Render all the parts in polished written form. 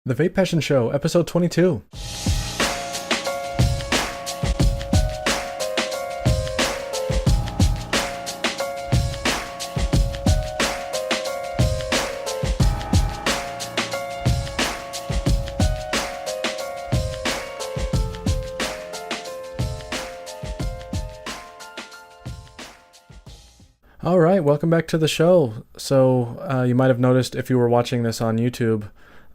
The VapePassion Show, episode 22. All right, welcome back to the show. So you might have noticed if you were watching this on YouTube,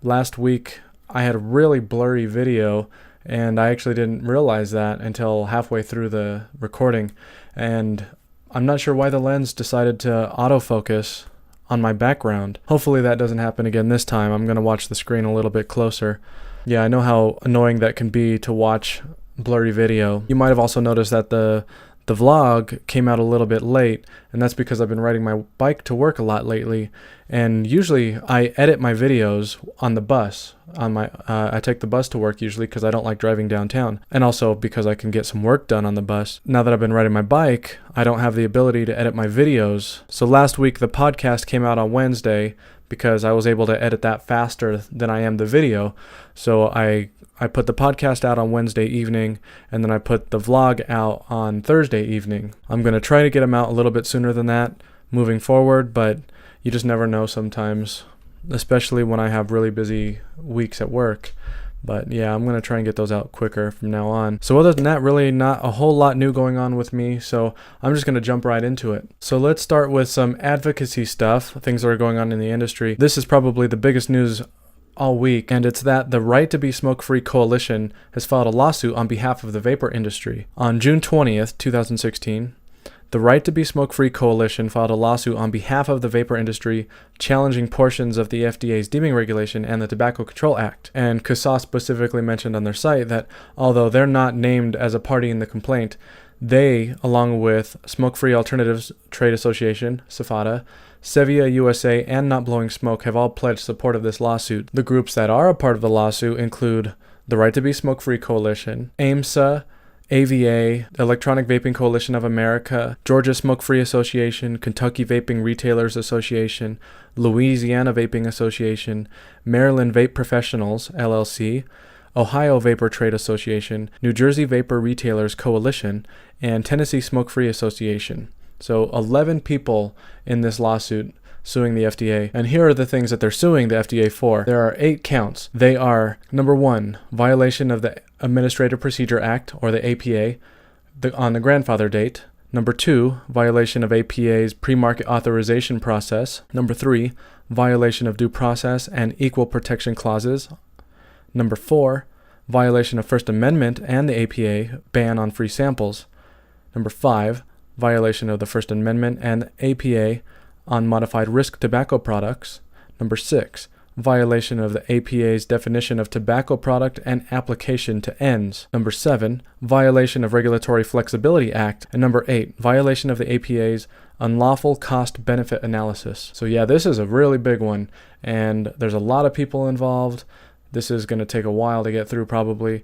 last week I had a really blurry video, and I actually didn't realize that until halfway through the recording. And I'm not sure why the lens decided to autofocus on my background. Hopefully that doesn't happen again this time. I'm going to watch the screen a little bit closer. Yeah, I know how annoying that can be to watch blurry video. You might have also noticed that the vlog came out a little bit late, and that's because I've been riding my bike to work a lot lately, and usually I edit my videos on the bus. I take the bus to work usually because I don't like driving downtown, and also because I can get some work done on the bus. Now that I've been riding my bike, I don't have the ability to edit my videos. So last week the podcast came out on Wednesday because I was able to edit that faster than I am the video. So I put the podcast out on Wednesday evening, and then I put the vlog out on Thursday evening. I'm going to try to get them out a little bit sooner than that moving forward, but you just never know sometimes, especially when I have really busy weeks at work. But yeah, I'm going to try and get those out quicker from now on. So other than that, really not a whole lot new going on with me, so I'm just going to jump right into it. So let's start with some advocacy stuff, things that are going on in the industry. This is probably the biggest news all week, and it's that the Right to Be Smoke-Free Coalition has filed a lawsuit on behalf of the vapor industry. On June 20th, 2016, the Right to Be Smoke-Free Coalition filed a lawsuit on behalf of the vapor industry challenging portions of the FDA's deeming regulation and the Tobacco Control Act. And CASA specifically mentioned on their site that although they're not named as a party in the complaint, they, along with Smoke-Free Alternatives Trade Association, SFATA, Sevilla USA, and Not Blowing Smoke have all pledged support of this lawsuit. The groups that are a part of the lawsuit include the Right to Be Smoke-Free Coalition, AMSA, AVA, Electronic Vaping Coalition of America, Georgia Smoke-Free Association, Kentucky Vaping Retailers Association, Louisiana Vaping Association, Maryland Vape Professionals, LLC, Ohio Vapor Trade Association, New Jersey Vapor Retailers Coalition, and Tennessee Smoke-Free Association. So 11 people in this lawsuit suing the FDA. And here are the things that they're suing the FDA for. There are 8 counts. They are, number 1, violation of the Administrative Procedure Act, or the APA, on the grandfather date. Number 2, violation of APA's pre-market authorization process. Number 3, violation of due process and equal protection clauses. Number 4, violation of First Amendment and the APA ban on free samples. Number 5, violation of the First Amendment and APA on modified risk tobacco products. Number 6, violation of the APA's definition of tobacco product and application to ends. Number 7, violation of Regulatory Flexibility Act. And number 8, violation of the APA's unlawful cost-benefit analysis. So yeah, this is a really big one, and there's a lot of people involved. This is going to take a while to get through probably,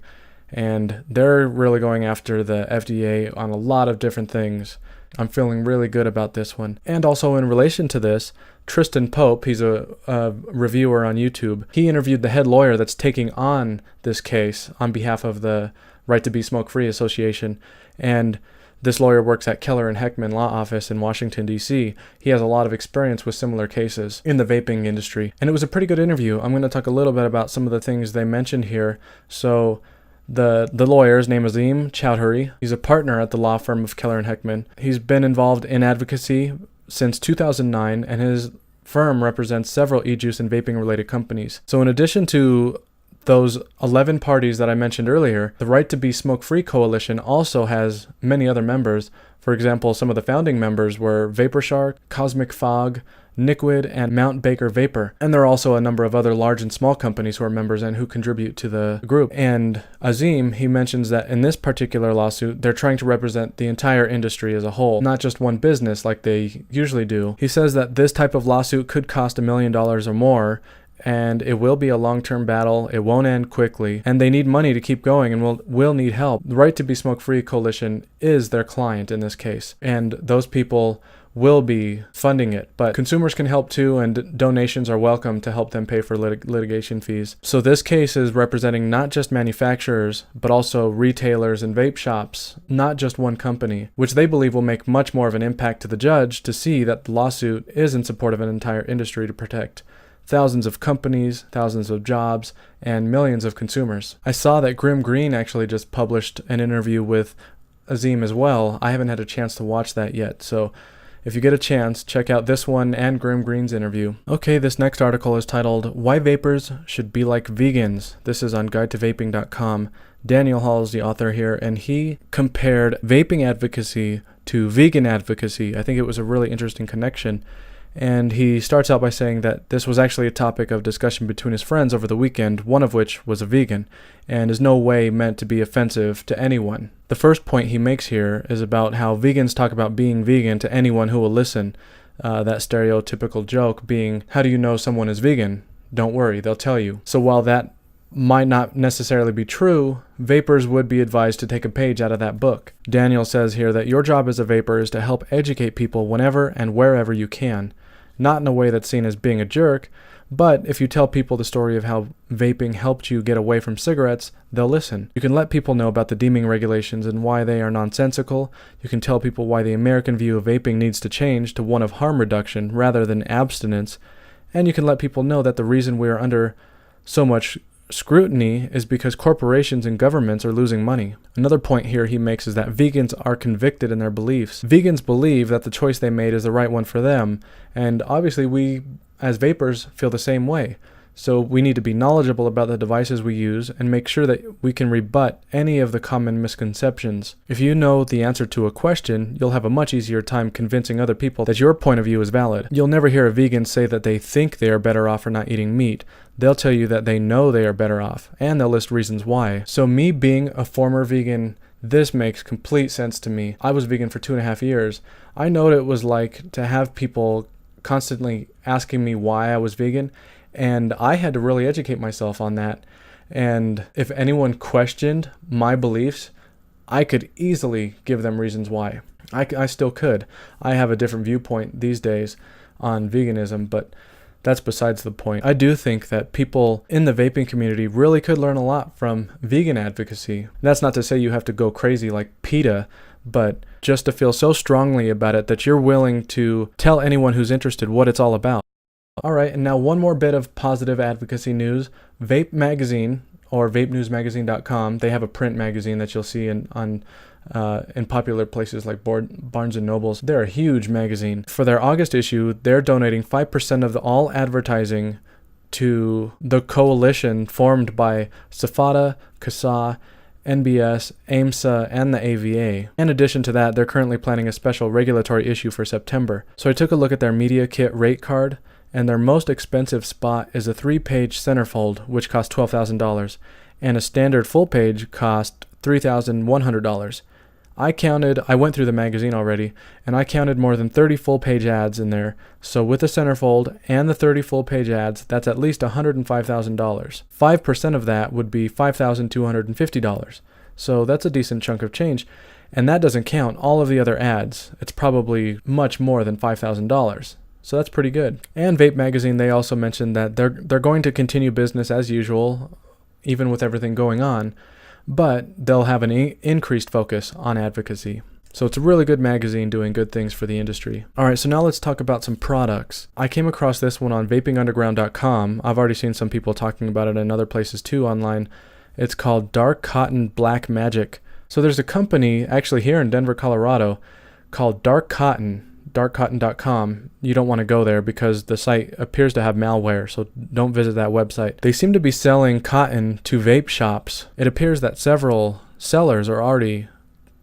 and they're really going after the FDA on a lot of different things. I'm feeling really good about this one. And also in relation to this, Tristan Pope, he's a reviewer on YouTube, he interviewed the head lawyer that's taking on this case on behalf of the Right to Be Smoke-Free Association, and this lawyer works at Keller and Heckman Law Office in Washington, D.C. He has a lot of experience with similar cases in the vaping industry, and it was a pretty good interview. I'm going to talk a little bit about some of the things they mentioned here. So the lawyer's name is Azim Chowdhury. He's a partner at the law firm of Keller and Heckman. He's been involved in advocacy since 2009, and his firm represents several e-juice and vaping-related companies. So in addition to those 11 parties that I mentioned earlier, the Right to Be Smoke-Free Coalition also has many other members. For example, some of the founding members were Vapor Shark, Cosmic Fog, Niquid, and Mount Baker Vapor. And there are also a number of other large and small companies who are members and who contribute to the group. And Azim, he mentions that in this particular lawsuit, they're trying to represent the entire industry as a whole, not just one business like they usually do. He says that this type of lawsuit could cost $1 million or more, and it will be a long-term battle. It won't end quickly, and they need money to keep going and will need help. The Right to Be Smoke-Free Coalition is their client in this case, and those people will be funding it, but consumers can help too, and donations are welcome to help them pay for litigation fees. So this case is representing not just manufacturers, but also retailers and vape shops, not just one company, which they believe will make much more of an impact to the judge to see that the lawsuit is in support of an entire industry to protect thousands of companies, thousands of jobs, and millions of consumers. I saw that Grim Green actually just published an interview with Azim as well. I haven't had a chance to watch that yet, so if you get a chance, check out this one and Grim Green's interview. Okay, this next article is titled, Why Vapers Should Be Like Vegans. This is on guidetovaping.com. Daniel Hall is the author here, and he compared vaping advocacy to vegan advocacy. I think it was a really interesting connection. And he starts out by saying that this was actually a topic of discussion between his friends over the weekend, one of which was a vegan, and is no way meant to be offensive to anyone. The first point he makes here is about how vegans talk about being vegan to anyone who will listen. That stereotypical joke being, how do you know someone is vegan? Don't worry, they'll tell you. So while that might not necessarily be true, vapors would be advised to take a page out of that book. Daniel says here that your job as a vapor is to help educate people whenever and wherever you can. Not in a way that's seen as being a jerk, but if you tell people the story of how vaping helped you get away from cigarettes, they'll listen. You can let people know about the deeming regulations and why they are nonsensical. You can tell people why the American view of vaping needs to change to one of harm reduction rather than abstinence. And you can let people know that the reason we are under so much scrutiny is because corporations and governments are losing money. Another point here he makes is that vegans are convicted in their beliefs. Vegans believe that the choice they made is the right one for them, and obviously we, as vapors, feel the same way. So we need to be knowledgeable about the devices we use and make sure that we can rebut any of the common misconceptions. If you know the answer to a question, you'll have a much easier time convincing other people that your point of view is valid. You'll never hear a vegan say that they think they are better off for not eating meat. They'll tell you that they know they are better off, and they'll list reasons why. So me being a former vegan, this makes complete sense to me. I was vegan for 2.5 years. I know what it was like to have people constantly asking me why I was vegan, and I had to really educate myself on that. And if anyone questioned my beliefs, I could easily give them reasons why. I still could. I have a different viewpoint these days on veganism, but that's besides the point. I do think that people in the vaping community really could learn a lot from vegan advocacy. That's not to say you have to go crazy like PETA, but just to feel so strongly about it that you're willing to tell anyone who's interested what it's all about. All right, and now one more bit of positive advocacy news. Vape Magazine, or vapenewsmagazine.com, they have a print magazine that you'll see in popular places like Barnes & Nobles. They're a huge magazine. For their August issue, they're donating 5% of all advertising to the coalition formed by SFATA, CASA, NBS, AIMSA, and the AVA. In addition to that, they're currently planning a special regulatory issue for September. So I took a look at their media kit rate card, and their most expensive spot is a 3-page centerfold, which costs $12,000, and a standard full page cost $3,100. I went through the magazine already, and I counted more than 30 full-page ads in there, so with the centerfold and the 30 full-page ads, that's at least $105,000. 5% of that would be $5,250, so that's a decent chunk of change, and that doesn't count all of the other ads. It's probably much more than $5,000. So that's pretty good. And Vape Magazine, they also mentioned that they're going to continue business as usual, even with everything going on, but they'll have an increased focus on advocacy. So it's a really good magazine doing good things for the industry. All right, so now let's talk about some products. I came across this one on vapingunderground.com. I've already seen some people talking about it in other places too online. It's called Dark Cotton Black Magic. So there's a company actually here in Denver, Colorado called Dark Cotton, darkcotton.com. You don't want to go there because the site appears to have malware, so don't visit that website. They seem to be selling cotton to vape shops. It appears that several sellers are already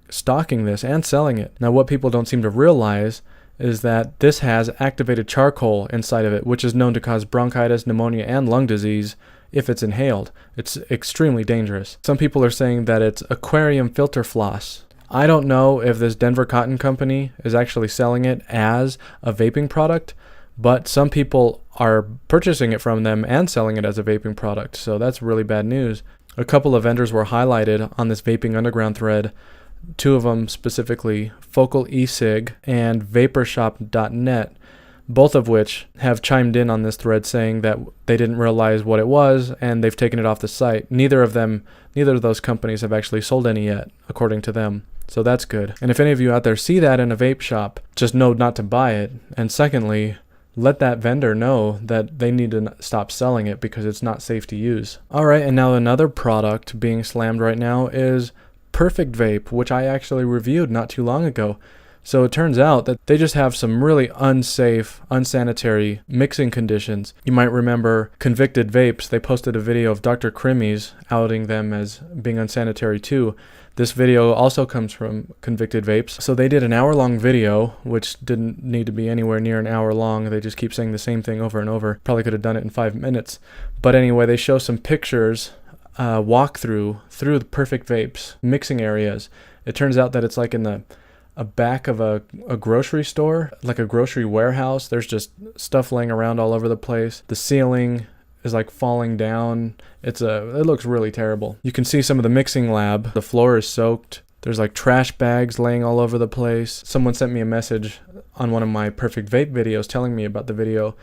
stocking this and selling it. Now, what people don't seem to realize is that this has activated charcoal inside of it, which is known to cause bronchitis, pneumonia, and lung disease if it's inhaled. It's extremely dangerous. Some people are saying that it's aquarium filter floss. I don't know if this Denver Cotton Company is actually selling it as a vaping product, but some people are purchasing it from them and selling it as a vaping product, so that's really bad news. A couple of vendors were highlighted on this Vaping Underground thread two of them specifically, Focal eSig and Vaporshop.net, both of which have chimed in on this thread saying that they didn't realize what it was and they've taken it off the site. Neither of those companies have actually sold any yet, according to them. So that's good. And if any of you out there see that in a vape shop, just know not to buy it. And secondly, let that vendor know that they need to stop selling it because it's not safe to use. All right, and now another product being slammed right now is Perfect Vape, which I actually reviewed not too long ago. So it turns out that they just have some really unsafe, unsanitary mixing conditions. You might remember Convicted Vapes. They posted a video of Dr. Crimmy's outing them as being unsanitary too. This video also comes from Convicted Vapes. So they did an hour-long video, which didn't need to be anywhere near an hour long. They just keep saying the same thing over and over. Probably could have done it in 5 minutes. But anyway, they show some pictures, walkthrough through the Perfect Vapes mixing areas. It turns out that it's like in a back of a grocery store, like a grocery warehouse. There's just stuff laying around all over the place. The ceiling is like falling down. It looks really terrible. You can see some of the mixing lab. The floor is soaked. There's like trash bags laying all over the place. Someone sent me a message on one of my Perfect Vape videos telling me about the video,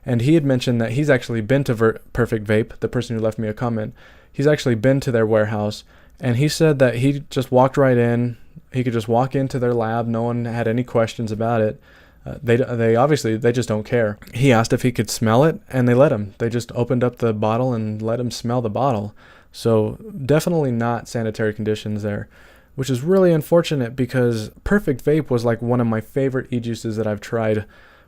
and he had mentioned that he's actually been to Perfect Vape, the person who left me a comment. He's actually been to their warehouse, and he said that he just walked right in. He could just walk into their lab. No one had any questions about it. They obviously just don't care. He asked if he could smell it, and they let him. They just opened up the bottle and let him smell the bottle. So definitely not sanitary conditions there, which is really unfortunate because Perfect Vape was like one of my favorite e-juices that I've tried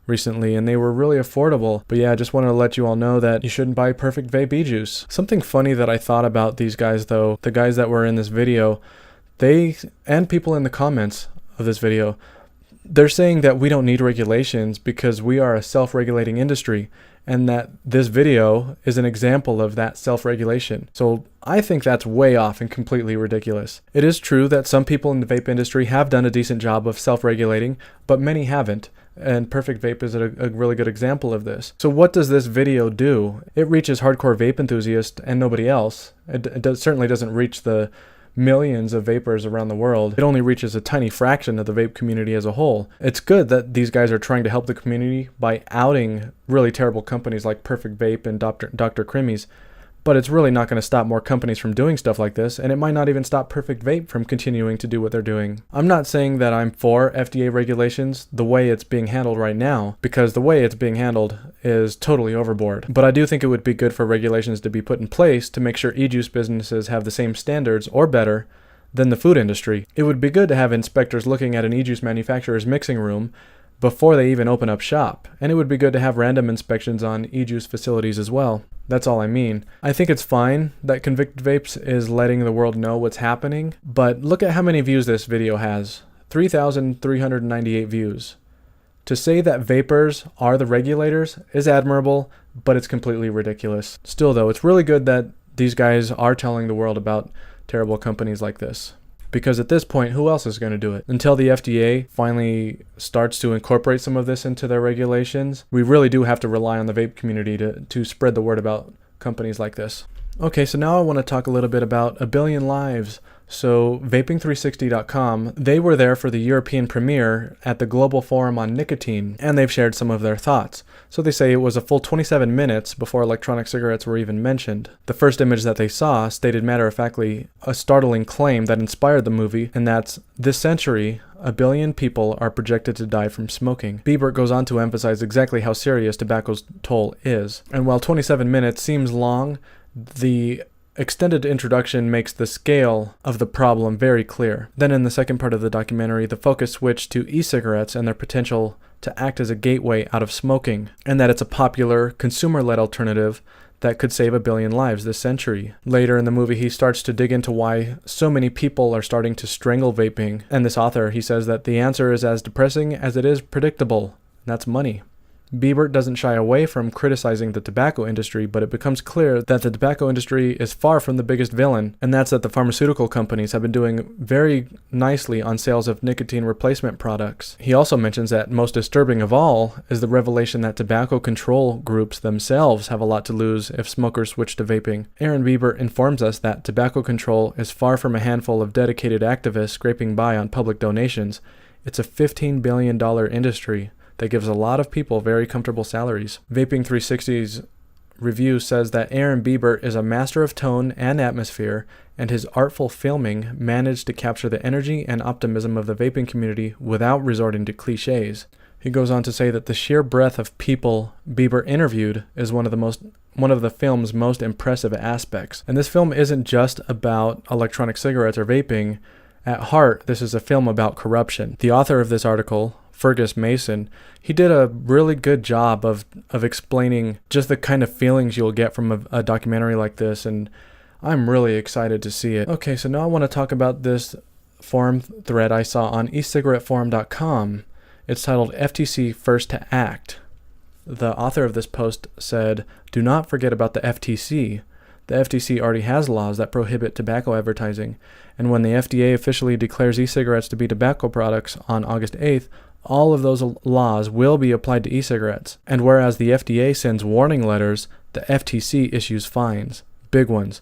recently, and they were really affordable. But yeah, I just wanted to let you all know that you shouldn't buy Perfect Vape e-juice. Something funny that I thought about these guys though, the guys that were in this video, they and people in the comments of this video, they're saying that we don't need regulations because we are a self-regulating industry, and that this video is an example of that self-regulation. So I think that's way off and completely ridiculous. It is true that some people in the vape industry have done a decent job of self-regulating, but many haven't. And Perfect Vape is a really good example of this. So what does this video do? It reaches hardcore vape enthusiasts and nobody else. It certainly doesn't reach the millions of vapors around the world. It only reaches a tiny fraction of the vape community as a whole. It's good that these guys are trying to help the community by outing really terrible companies like Perfect Vape and Dr. Crimmy's, but it's really not going to stop more companies from doing stuff like this, and it might not even stop Perfect Vape from continuing to do what they're doing. I'm not saying that I'm for FDA regulations the way it's being handled right now, because the way it's being handled is totally overboard. But I do think it would be good for regulations to be put in place to make sure e-juice businesses have the same standards or better than the food industry. It would be good to have inspectors looking at an e-juice manufacturer's mixing room before they even open up shop, and it would be good to have random inspections on e-juice facilities as well. That's all I mean. I think it's fine that Convicted Vapes is letting the world know what's happening, but look at how many views this video has. 3,398 views. To say that vapors are the regulators is admirable, but it's completely ridiculous. Still though, it's really good that these guys are telling the world about terrible companies like this. Because at this point, who else is going to do it? Until the FDA finally starts to incorporate some of this into their regulations, we really do have to rely on the vape community to spread the word about companies like this. Okay, so now I want to talk a little bit about A Billion Lives. So Vaping360.com, they were there for the European premiere at the Global Forum on Nicotine, and they've shared some of their thoughts. So they say it was a full 27 minutes before electronic cigarettes were even mentioned. The first image that they saw stated matter-of-factly a startling claim that inspired the movie, and that's, "This century, 1 billion people are projected to die from smoking." Biebert goes on to emphasize exactly how serious tobacco's toll is. And while 27 minutes seems long, the extended introduction makes the scale of the problem very clear. Then in the second part of the documentary, the focus switched to e-cigarettes and their potential to act as a gateway out of smoking, and that it's a popular, consumer-led alternative that could save 1 billion lives this century. Later in the movie, he starts to dig into why so many people are starting to strangle vaping, and this author, he says that the answer is as depressing as it is predictable, and that's money. Biebert doesn't shy away from criticizing the tobacco industry, but it becomes clear that the tobacco industry is far from the biggest villain, and that's that the pharmaceutical companies have been doing very nicely on sales of nicotine replacement products. He also mentions that most disturbing of all is the revelation that tobacco control groups themselves have a lot to lose if smokers switch to vaping. Aaron Biebert informs us that tobacco control is far from a handful of dedicated activists scraping by on public donations. It's a $15 billion industry that gives a lot of people very comfortable salaries. Vaping 360's review says that Aaron Biebert is a master of tone and atmosphere, and his artful filming managed to capture the energy and optimism of the vaping community without resorting to cliches. He goes on to say that the sheer breadth of people Biebert interviewed is one of the film's most impressive aspects. And this film isn't just about electronic cigarettes or vaping. At heart, this is a film about corruption. The author of this article, Fergus Mason, he did a really good job of explaining just the kind of feelings you'll get from a documentary like this, and I'm really excited to see it. Okay, so now I want to talk about this forum thread I saw on ecigaretteforum.com. It's titled FTC First to Act. The author of this post said, "Do not forget about the FTC. The FTC already has laws that prohibit tobacco advertising, and when the FDA officially declares e-cigarettes to be tobacco products on August 8th, all of those laws will be applied to e-cigarettes. And whereas the FDA sends warning letters, the FTC issues fines, big ones."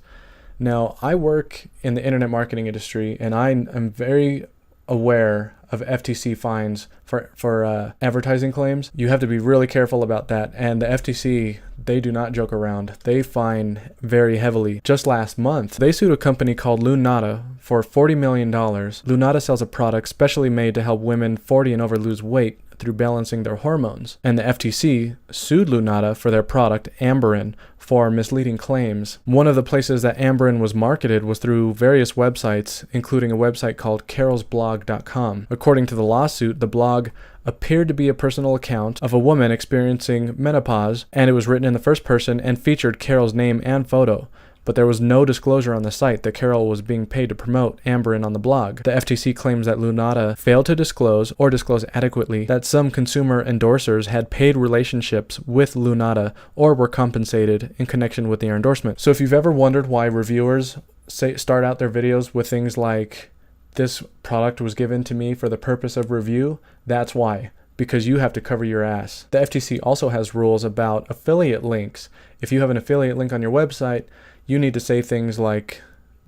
Now, I work in the internet marketing industry, and I am very aware of FTC fines for advertising claims. You have to be really careful about that, and the FTC, they do not joke around. They fine very heavily. Just last month, they sued a company called Lunata for $40 million. Lunata sells a product specially made to help women 40 and over lose weight through balancing their hormones, and the FTC sued Lunata for their product, Amberen, for misleading claims. One of the places that Amberen was marketed was through various websites, including a website called carolsblog.com. According to the lawsuit, the blog appeared to be a personal account of a woman experiencing menopause, and it was written in the first person and featured Carol's name and photo. But there was no disclosure on the site that Carol was being paid to promote Amberen on the blog. The FTC claims that Lunata failed to disclose or disclose adequately that some consumer endorsers had paid relationships with Lunata or were compensated in connection with their endorsement. So if you've ever wondered why reviewers start out their videos with things like, "This product was given to me for the purpose of review," that's why. Because you have to cover your ass. The FTC also has rules about affiliate links. If you have an affiliate link on your website, you need to say things like,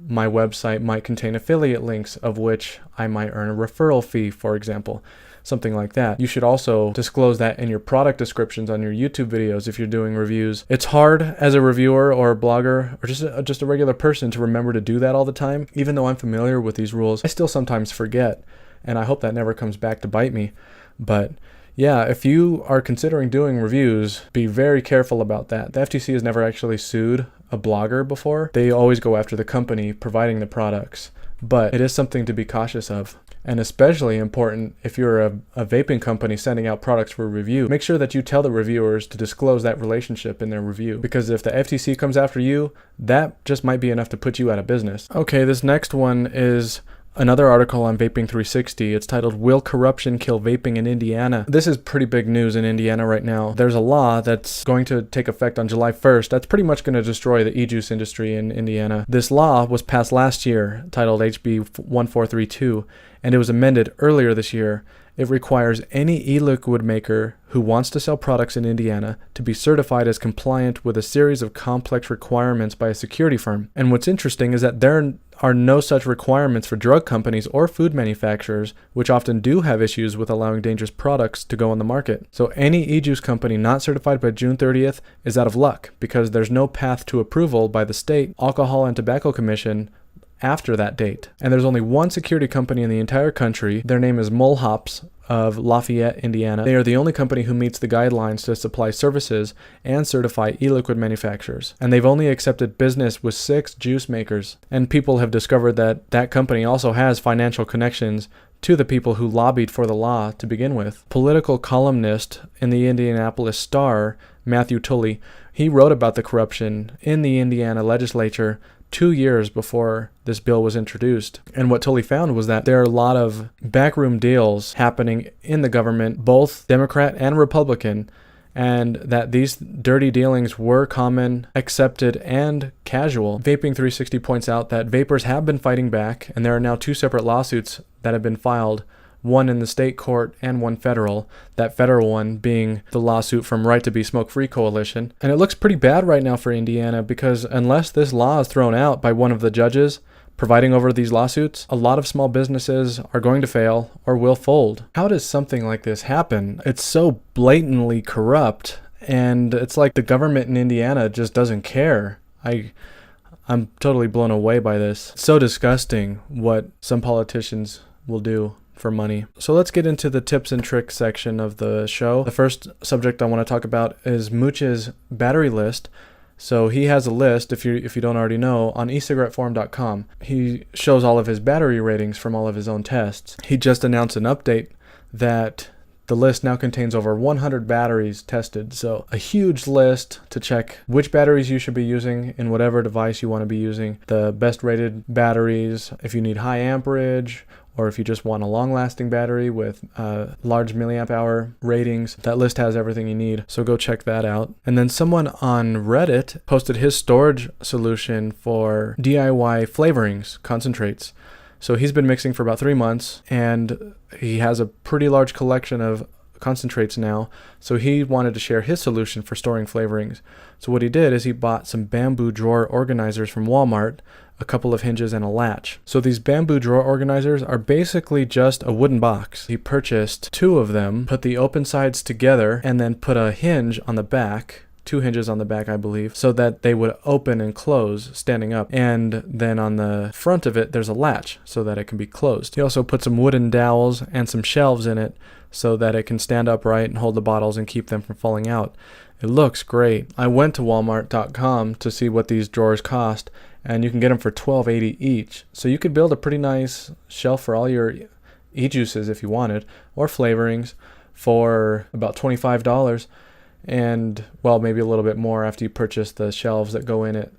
"My website might contain affiliate links of which I might earn a referral fee," for example. Something like that. You should also disclose that in your product descriptions on your YouTube videos if you're doing reviews. It's hard as a reviewer or a blogger or just a regular person to remember to do that all the time. Even though I'm familiar with these rules, I still sometimes forget, and I hope that never comes back to bite me. But yeah, if you are considering doing reviews, be very careful about that. The FTC has never actually sued a blogger before. They always go after the company providing the products, but it is something to be cautious of. And especially important if you're a vaping company sending out products for review. Make sure that you tell the reviewers to disclose that relationship in their review, because if the FTC comes after you, that just might be enough to put you out of business. Okay, this next one is another article on Vaping 360. It's titled, "Will Corruption Kill Vaping in Indiana?" This is pretty big news in Indiana right now. There's a law that's going to take effect on July 1st. That's pretty much going to destroy the e-juice industry in Indiana. This law was passed last year, titled HB 1432, and it was amended earlier this year. It requires any e-liquid maker who wants to sell products in Indiana to be certified as compliant with a series of complex requirements by a security firm. And what's interesting is that there are no such requirements for drug companies or food manufacturers, which often do have issues with allowing dangerous products to go on the market. So any e-juice company not certified by June 30th is out of luck, because there's no path to approval by the state Alcohol and Tobacco Commission after that date. And there's only one security company in the entire country. Their name is Mulhops of Lafayette, Indiana. They are the only company who meets the guidelines to supply services and certify e-liquid manufacturers. And they've only accepted business with 6 juice makers. And people have discovered that that company also has financial connections to the people who lobbied for the law to begin with. Political columnist in the Indianapolis Star, Matthew Tully, he wrote about the corruption in the Indiana legislature 2 years before this bill was introduced. And what Tully found was that there are a lot of backroom deals happening in the government, both Democrat and Republican, and that these dirty dealings were common, accepted, and casual. Vaping 360 points out that vapors have been fighting back, and there are now 2 separate lawsuits that have been filed, one in the state court and one federal, that federal one being the lawsuit from Right to Be Smoke-Free Coalition. And it looks pretty bad right now for Indiana, because unless this law is thrown out by one of the judges providing over these lawsuits, a lot of small businesses are going to fail or will fold. How does something like this happen? It's so blatantly corrupt, and it's like the government in Indiana just doesn't care. I'm totally blown away by this. It's so disgusting what some politicians will do for money. So let's get into the tips and tricks section of the show. The first subject I want to talk about is Mooch's battery list. So he has a list, if you don't already know, on ecigaretteforum.com. He shows all of his battery ratings from all of his own tests. He just announced an update that the list now contains over 100 batteries tested. So a huge list to check which batteries you should be using in whatever device you want to be using. The best rated batteries, if you need high amperage, or if you just want a long-lasting battery with large milliamp hour ratings. That list has everything you need, so go check that out. And then someone on Reddit posted his storage solution for DIY flavorings, concentrates. So he's been mixing for about 3 months, and he has a pretty large collection of concentrates now, so he wanted to share his solution for storing flavorings. So what he did is he bought some bamboo drawer organizers from Walmart, a couple of hinges, and a latch. So these bamboo drawer organizers are basically just a wooden box. He purchased 2 of them, put the open sides together, and then put a hinge on the back, 2 hinges on the back, I believe, so that they would open and close standing up. And then on the front of it, there's a latch so that it can be closed. He also put some wooden dowels and some shelves in it so that it can stand upright and hold the bottles and keep them from falling out. It looks great. I went to walmart.com to see what these drawers cost, and you can get them for $12.80 each. So you could build a pretty nice shelf for all your e-juices if you wanted, or flavorings, for about $25. And, well, maybe a little bit more after you purchase the shelves that go in it,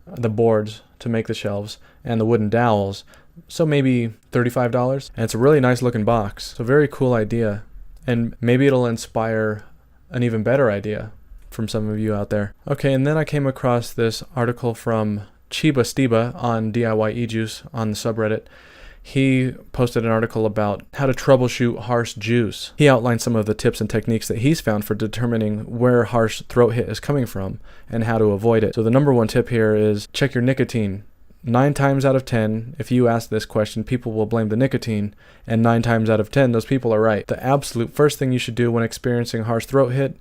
the boards to make the shelves, and the wooden dowels. So maybe $35. And it's a really nice looking box. So very cool idea. And maybe it'll inspire an even better idea from some of you out there. Okay, and then I came across this article from Chiba Stiba on DIY e-juice on the subreddit. He posted an article about how to troubleshoot harsh juice. He outlined some of the tips and techniques that he's found for determining where harsh throat hit is coming from and how to avoid it. So the number 1 tip here is check your nicotine. 9 times out of 10, if you ask this question, people will blame the nicotine, and 9 times out of 10, those people are right. The absolute first thing you should do when experiencing harsh throat hit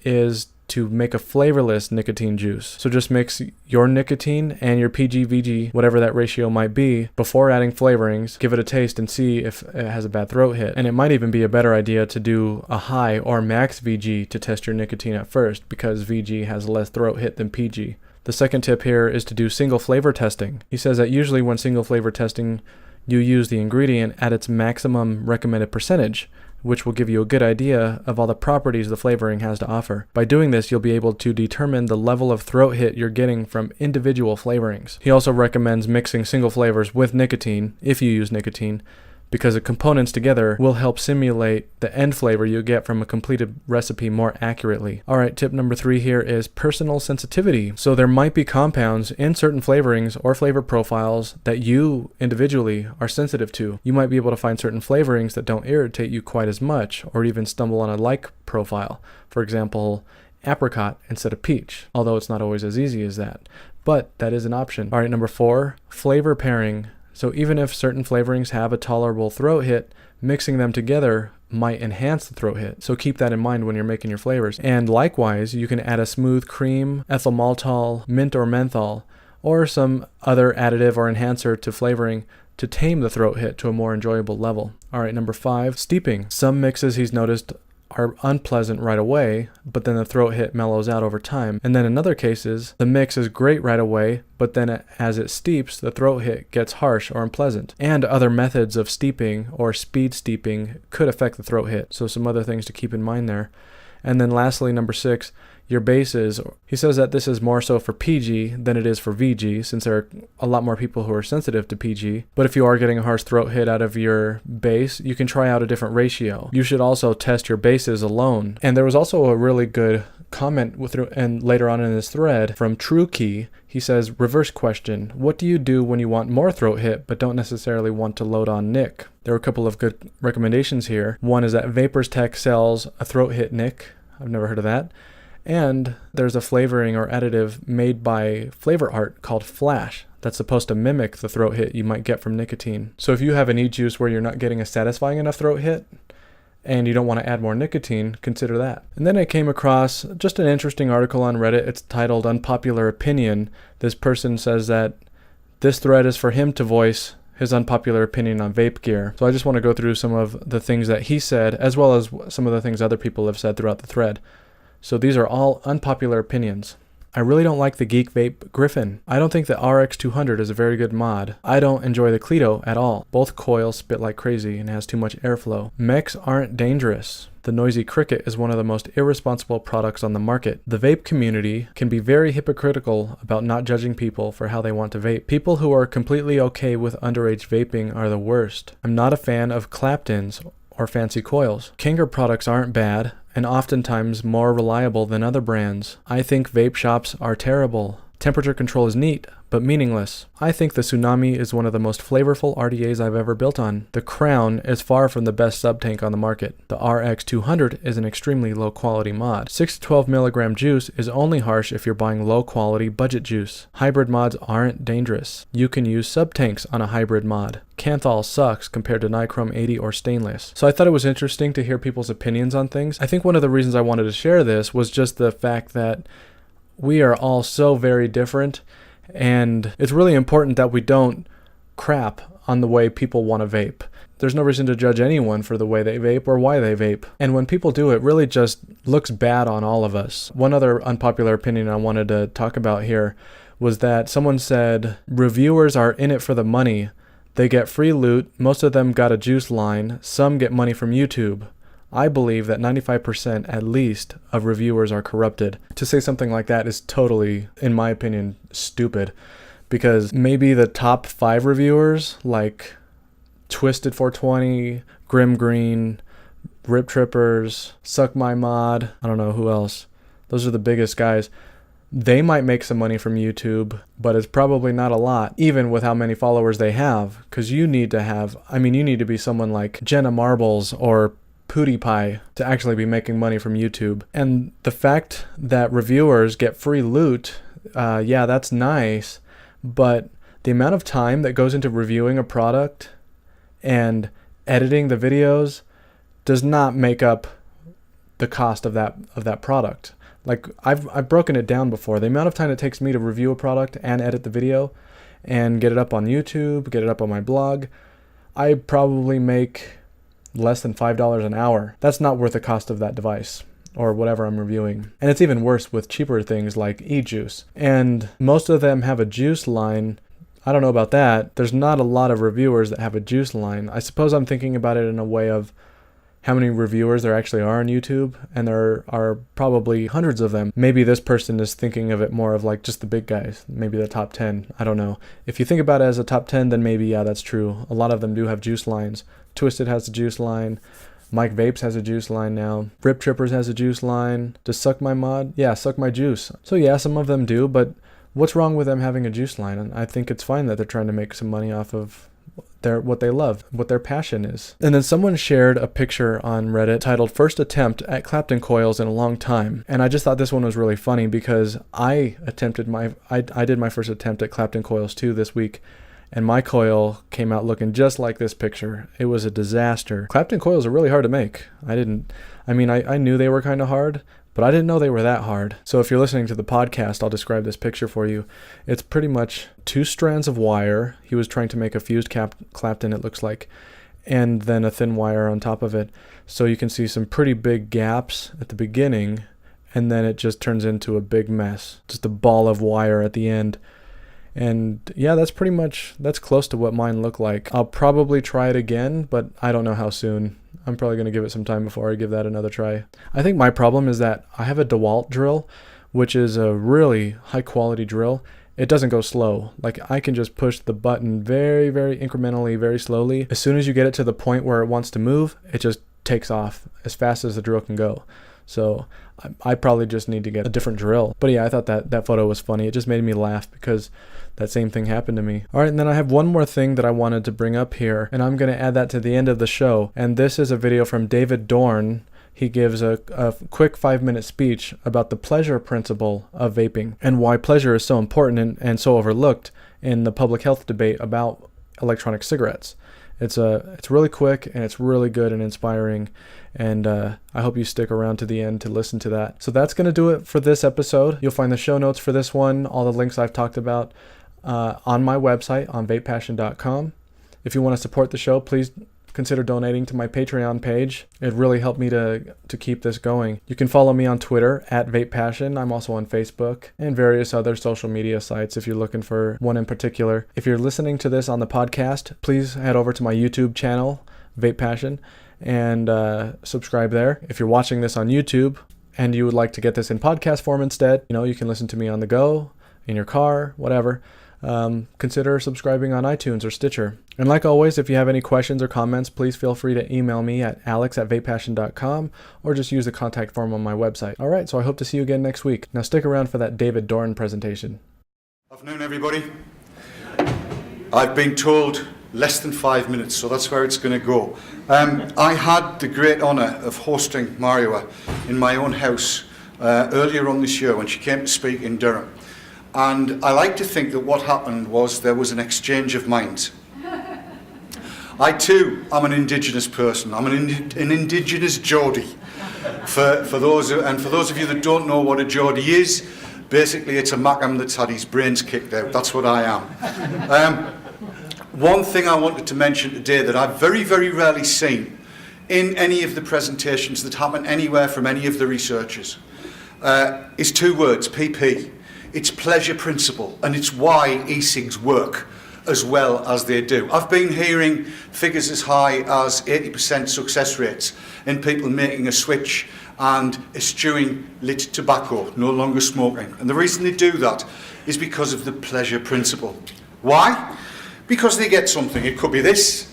is to make a flavorless nicotine juice. So just mix your nicotine and your PG/VG, whatever that ratio might be, before adding flavorings. Give it a taste and see if it has a bad throat hit. And it might even be a better idea to do a high or max VG to test your nicotine at first, because VG has less throat hit than PG. The second tip here is to do single flavor testing. He says that usually when single flavor testing, you use the ingredient at its maximum recommended percentage, which will give you a good idea of all the properties the flavoring has to offer. By doing this, you'll be able to determine the level of throat hit you're getting from individual flavorings. He also recommends mixing single flavors with nicotine, if you use nicotine, because the components together will help simulate the end flavor you get from a completed recipe more accurately. Alright, tip number 3 here is personal sensitivity. So there might be compounds in certain flavorings or flavor profiles that you individually are sensitive to. You might be able to find certain flavorings that don't irritate you quite as much, or even stumble on a like profile. For example, apricot instead of peach, although it's not always as easy as that. But that is an option. Alright, number 4, flavor pairing. So even if certain flavorings have a tolerable throat hit, mixing them together might enhance the throat hit. So keep that in mind when you're making your flavors. And likewise, you can add a smooth cream, ethyl maltol, mint or menthol, or some other additive or enhancer to flavoring to tame the throat hit to a more enjoyable level. Alright, number 5, steeping. Some mixes he's noticed are unpleasant right away, but then the throat hit mellows out over time. And then in other cases, the mix is great right away, but then as it steeps, the throat hit gets harsh or unpleasant. And other methods of steeping or speed steeping could affect the throat hit. So some other things to keep in mind there. And then lastly, number 6, your bases. He says that this is more so for PG than it is for VG, since there are a lot more people who are sensitive to PG. But if you are getting a harsh throat hit out of your bass, you can try out a different ratio. You should also test your bases alone. And there was also a really good comment and later on in this thread from True Key. He says, reverse question, what do you do when you want more throat hit but don't necessarily want to load on nick? There are a couple of good recommendations here. One is that Vapors Tech sells a throat hit nick. I've never heard of that. And there's a flavoring or additive made by Flavor Art called Flash that's supposed to mimic the throat hit you might get from nicotine. So if you have an e-juice where you're not getting a satisfying enough throat hit and you don't want to add more nicotine, consider that. And then I came across just an interesting article on Reddit. It's titled Unpopular Opinion. This person says that this thread is for him to voice his unpopular opinion on vape gear. So I just want to go through some of the things that he said, as well as some of the things other people have said throughout the thread. So these are all unpopular opinions. I really don't like the Geek Vape Griffin. I don't think the RX200 is a very good mod. I don't enjoy the Cleto at all. Both coils spit like crazy and has too much airflow. Mechs aren't dangerous. The Noisy Cricket is one of the most irresponsible products on the market. The vape community can be very hypocritical about not judging people for how they want to vape. People who are completely okay with underage vaping are the worst. I'm not a fan of Claptons or fancy coils. Kinger products aren't bad and oftentimes more reliable than other brands. I think vape shops are terrible. Temperature control is neat, but meaningless. I think the Tsunami is one of the most flavorful RDAs I've ever built on. The Crown is far from the best sub-tank on the market. The RX200 is an extremely low quality mod. 6 to 12 milligram juice is only harsh if you're buying low quality budget juice. Hybrid mods aren't dangerous. You can use sub-tanks on a hybrid mod. Canthal sucks compared to Nichrome 80 or stainless. So I thought it was interesting to hear people's opinions on things. I think one of the reasons I wanted to share this was just the fact that we are all so very different, and it's really important that we don't crap on the way people want to vape. There's no reason to judge anyone for the way they vape or why they vape. And when people do, it really just looks bad on all of us. One other unpopular opinion I wanted to talk about here was that someone said, reviewers are in it for the money. They get free loot, most of them got a juice line, some get money from YouTube. I believe that 95% at least of reviewers are corrupted. To say something like that is totally, in my opinion, stupid. Because maybe the top 5 reviewers, like Twisted 420, Grim Green, Rip Trippers, Suck My Mod, I don't know who else. Those are the biggest guys. They might make some money from YouTube, but it's probably not a lot, even with how many followers they have. Because you need to be someone like Jenna Marbles or PewDiePie to actually be making money from YouTube. And the fact that reviewers get free loot, yeah, that's nice, but the amount of time that goes into reviewing a product and editing the videos does not make up the cost of that product. Like I've broken it down before. The amount of time it takes me to review a product and edit the video and get it up on YouTube, get it up on my blog, I probably make less than $5 an hour. That's not worth the cost of that device or whatever I'm reviewing. And it's even worse with cheaper things like e-juice. And most of them have a juice line. I don't know about that. There's not a lot of reviewers that have a juice line. I suppose I'm thinking about it in a way of how many reviewers there actually are on YouTube, and there are probably hundreds of them. Maybe this person is thinking of it more of like just the big guys, maybe the top 10. I don't know. If you think about it as a top 10, then maybe, yeah, that's true. A lot of them do have juice lines. Twisted has a juice line. Mike Vapes has a juice line now. Rip Trippers has a juice line. Does Suck My Mod? Yeah, Suck My Juice. So yeah, some of them do, but what's wrong with them having a juice line? And I think it's fine that they're trying to make some money off of what they love, what their passion is. And then someone shared a picture on Reddit titled First Attempt at Clapton Coils in a Long Time. And I just thought this one was really funny because I did my first attempt at Clapton Coils too this week, and my coil came out looking just like this picture. It was a disaster. Clapton coils are really hard to make. I knew they were kind of hard, but I didn't know they were that hard. So if you're listening to the podcast, I'll describe this picture for you. It's pretty much 2 strands of wire. He was trying to make a fused Clapton, it looks like, and then a thin wire on top of it. So you can see some pretty big gaps at the beginning, and then it just turns into a big mess. Just a ball of wire at the end. And yeah, that's close to what mine look like. I'll probably try it again, but I don't know how soon. I'm probably going to give it some time before I give that another try. I think my problem is that I have a DeWalt drill, which is a really high quality drill. It doesn't go slow. Like, I can just push the button very, very incrementally, very slowly. As soon as you get it to the point where it wants to move, it just takes off as fast as the drill can go. So I probably just need to get a different drill. But yeah, I thought that photo was funny. It just made me laugh because that same thing happened to me. All right, and then I have one more thing that I wanted to bring up here, and I'm going to add that to the end of the show. And this is a video from David Dorn. He gives a quick 5-minute speech about the pleasure principle of vaping and why pleasure is so important and so overlooked in the public health debate about electronic cigarettes. It's really quick, and it's really good and inspiring, and I hope you stick around to the end to listen to that. So that's going to do it for this episode. You'll find the show notes for this one, all the links I've talked about, on my website on VapePassion.com. If you want to support the show, please consider donating to my Patreon page. It really helped me to keep this going. You can follow me on Twitter at VapePassion. I'm also on Facebook and various other social media sites if you're looking for one in particular. If you're listening to this on the podcast, please head over to my YouTube channel, VapePassion, and subscribe there. If you're watching this on YouTube and you would like to get this in podcast form instead, you can listen to me on the go, in your car, whatever. Consider subscribing on iTunes or Stitcher. And like always, if you have any questions or comments, please feel free to email me at alex@vapepassion.com or just use the contact form on my website. All right, so I hope to see you again next week. Now stick around for that David Dorn presentation. Afternoon, everybody. I've been told less than 5 minutes, so that's where it's going to go. I had the great honour of hosting Mariwa in my own house earlier on this year when she came to speak in Durham. And I like to think that what happened was there was an exchange of minds. I too am an Indigenous person. I'm an Indigenous Geordie. For those of you that don't know what a Geordie is, basically it's a Macam that's had his brains kicked out. That's what I am. One thing I wanted to mention today that I've very, very rarely seen in any of the presentations that happen anywhere from any of the researchers is 2 words, PP. It's pleasure principle, and it's why e-cigs work as well as they do. I've been hearing figures as high as 80% success rates in people making a switch and eschewing lit tobacco, no longer smoking. And the reason they do that is because of the pleasure principle. Why? Because they get something. It could be this.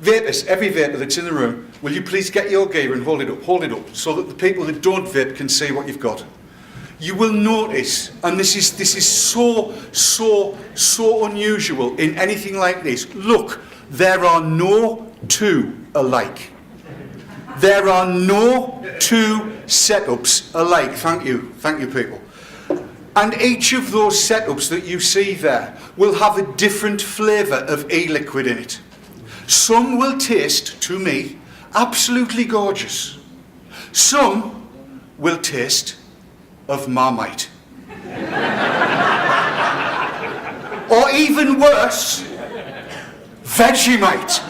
Vapers, every vaper that's in the room, will you please get your gear and hold it up, so that the people that don't vape can see what you've got. You will notice, and this is so unusual in anything like this. Look, there are no 2 alike. There are no 2 setups alike. Thank you people. And each of those setups that you see there will have a different flavour of e-liquid in it. Some will taste, to me, absolutely gorgeous. Some will taste of Marmite. Or even worse, Vegemite.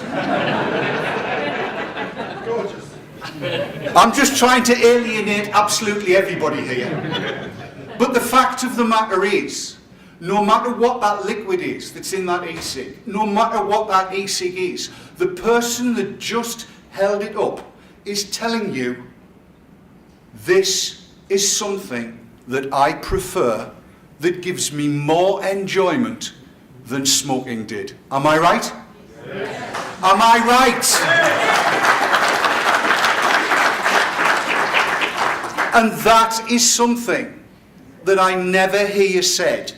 I'm just trying to alienate absolutely everybody here. But the fact of the matter is, no matter what that liquid is that's in that e-cig, no matter what that e-cig is, the person that just held it up is telling you, this is something that I prefer, that gives me more enjoyment than smoking did. Am I right? Yes. Am I right? And that is something that I never hear said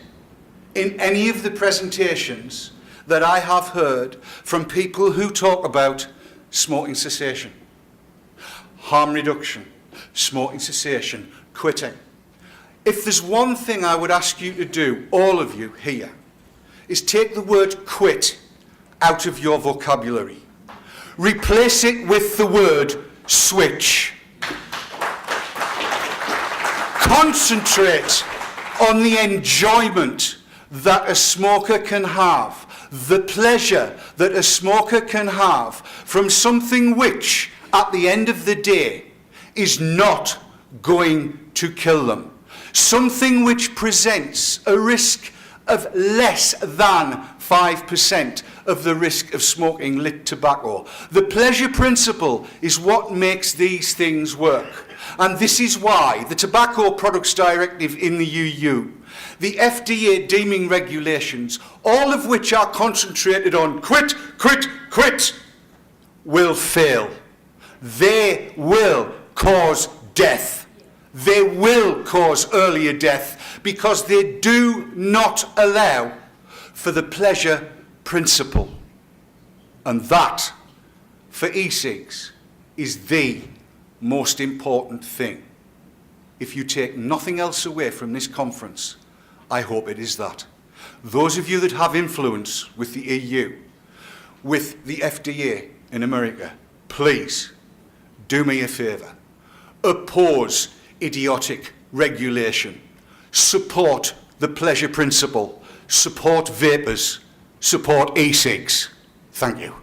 in any of the presentations that I have heard from people who talk about smoking cessation, harm reduction, smoking cessation, quitting. If there's one thing I would ask you to do, all of you here, is take the word quit out of your vocabulary. Replace it with the word switch. Concentrate on the enjoyment that a smoker can have, the pleasure that a smoker can have from something which, at the end of the day, is not going to kill them. Something which presents a risk of less than 5% of the risk of smoking lit tobacco. The pleasure principle is what makes these things work. And this is why the Tobacco Products Directive in the EU, the FDA deeming regulations, all of which are concentrated on quit, quit, quit, will fail. They will cause death. They will cause earlier death because they do not allow for the pleasure principle. And that, for e-cigs, is the most important thing. If you take nothing else away from this conference, I hope it is that. Those of you that have influence with the EU, with the FDA in America, please do me a favour. Oppose idiotic regulation. Support the pleasure principle. Support vapers. Support e-cigs. Thank you.